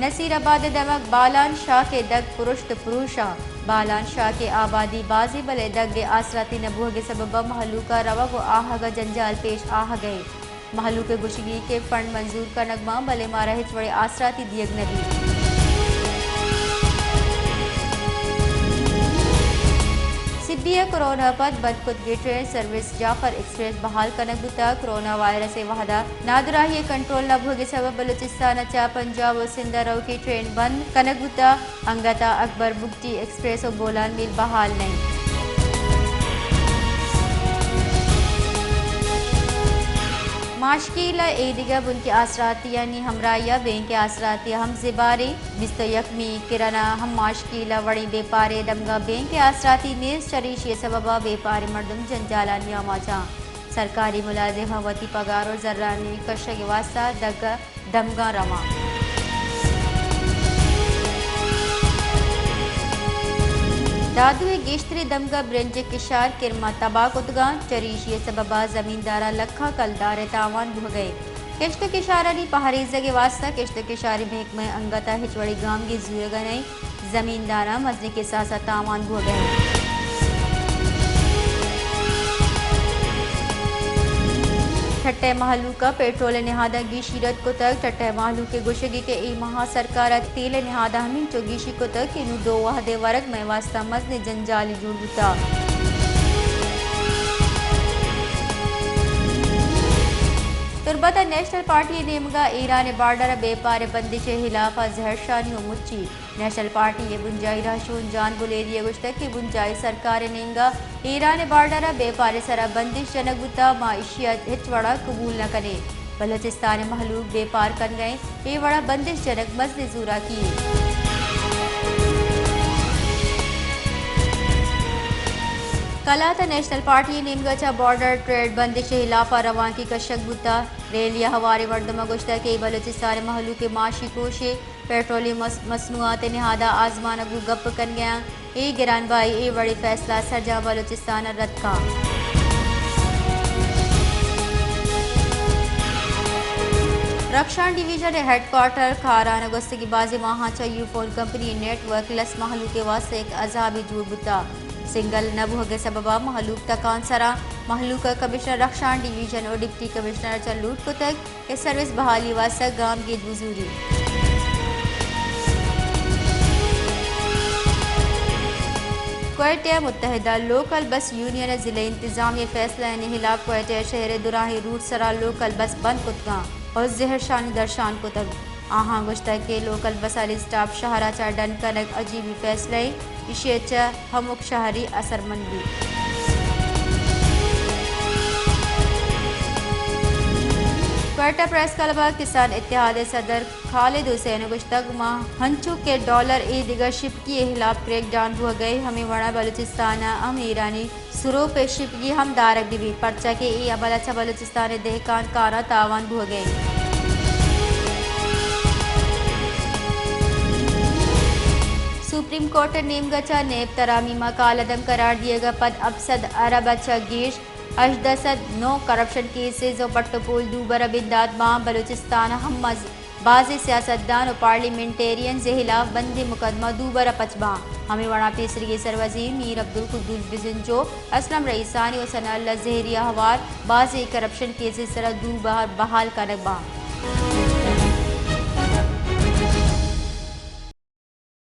نصیر آباد دمک بالان شاہ کے دگ پرشت پروشا بالان شاہ کے آبادی بازی بلے دگ دے آسراتی نبوہ کے سبب محلوکہ روا و آہگا جنجال پیش آہ گئے محلوک گشگی کے فنڈ منظور کا نغمہ بلے مارا ہچوڑے آسراتی دیگ ندی سبیہ کرونا پد بند کتگی ٹرین سروس جعفر ایکسپریس بحال کنک بتا کرونا وائرس وحدہ نادراہی کنٹرول نہ بھوگے سبب بلوچستان چا پنجاب و سندھ رو کی ٹرین بند کنک بتا انگتا اکبر بگٹی ایکسپریس و بولان میل بحال نہیں ماشکیلا ایدگا بن کے آسراتی یعنی ہمراہیا بین کے آسراتی ہم زباری بست یکمی کرنا ہم ماشکیلا وڑی بے پارے دمگا بین کے آسراتی نیز چریشی سببا بے پارے مردم جنجالا نیاما چاں سرکاری ملازم ہوتی پگار اور ذرانی کشگ واسطہ دگا دمگا رواں دادوے گیشتری دمگا برنج کشار کرما تباہ کتگان چریشی سببا زمیندارہ لکھا کلدار تاوان بھ گئے کشت کشارانی پہاڑی زگے واسطہ کشت کشاری محکمہ انگتا ہچوڑی گام کی زورگا نہیں زمیندارہ مزنی کے ساتھ تاوان بھ گئے ٹھٹے محلو کا پیٹرول نہادہ گیشیرت کو تک ٹھٹے محلو کے گوشگی کے ای مہا سرکارت تیل نہادہ ہمیں چو گیشی کو تک انو دو وحدے ورگ میں واسطہ مزن جنجالی جوڑ بتا تربت نیشنل پارٹی نیمگا ایران بارڈر بے پارے بندش خلاف زہر شانی و مچی نیشنل پارٹی یہ بنجائی رہشون جان بلیری گشتہ کی بنجائی سرکار نینگا ایران بارڈر بے پارے سرا بندش جنگ بتا معیشیت ہچ وڑا قبول نہ کرے بلوچستان محلوق بے پار کر گئے یہ وڑا بندش جنگ مزن زورا کیے کلاتا نیشنل پارٹی نیمگا چا بارڈر ٹریڈ بندش خلاف روان کی کشک بتا ریلیا ہواری وردمہ گشتہ کے بلوچستان محلو کے معاشی کوشے پیٹرولی مصنوعات نہادہ آزمانگو گپ کن گیا اے گران بائی اے وڑی فیصلہ سرجا بلوچستان رد کا Rakhshan division head quarter Kharan اگست کی بازی ماہاں چا Ufone company network لس محلو کے واسطے ایک عذابی جوڑ بتا سنگل نبوہ کے سببا محلوک تکان سرا محلوک کمشنر رکشان ڈویژن اور ڈپٹی کمشنر چلوٹ کو تک اس سروس بحالی واسطہ گام کی بزوری کوئٹہ متحدہ لوکل بس یونین ضلع انتظامیہ فیصلہ خلاف کوئٹہ شہر دراہی روٹ سرا لوکل بس بند کتگاں اور زہر شانی درشان کو تک آہاں گشتہ کے لوکل بس علی سٹاپ شہرہ چا ڈن کنک عجیبی فیصلہ اشیچہ ہمک شہری اثر مندی کوئٹہ پریس کلب کسان اتحاد صدر خالد حسین گشتگ ماہ ہنچو کے ڈالر ای دیگر شپ کی خلاف کریک ڈاؤن ہو گئے ہمیں وڑا بلوچستان ہم ایرانی سرو پہ شپ کی ہم دارک بھی پرچہ کے ای عمل اچھا بلوچستان دہکان کارا تاوان ہو گئے سپریم کورٹ نیمگا چا نیب ترامیم کالعدم قرار دیے گا پد ابسد عرب اچھا گیش اشدسد نو کرپشن کیسز و پٹو پول دوبر بنداد ماں بلوچستان ہم بعض سیاستدان و پارلیمنٹیرین سے خلاف بندی مقدمہ دوبر پچباں ہمیں وڑا پیسری سر وزیر میر عبدالقدوس بزنچو اسلم رئیسانی و ثناء اللہ زہریہ ہوار بعض کرپشن کیسز سرا دوبر بحال کنک باں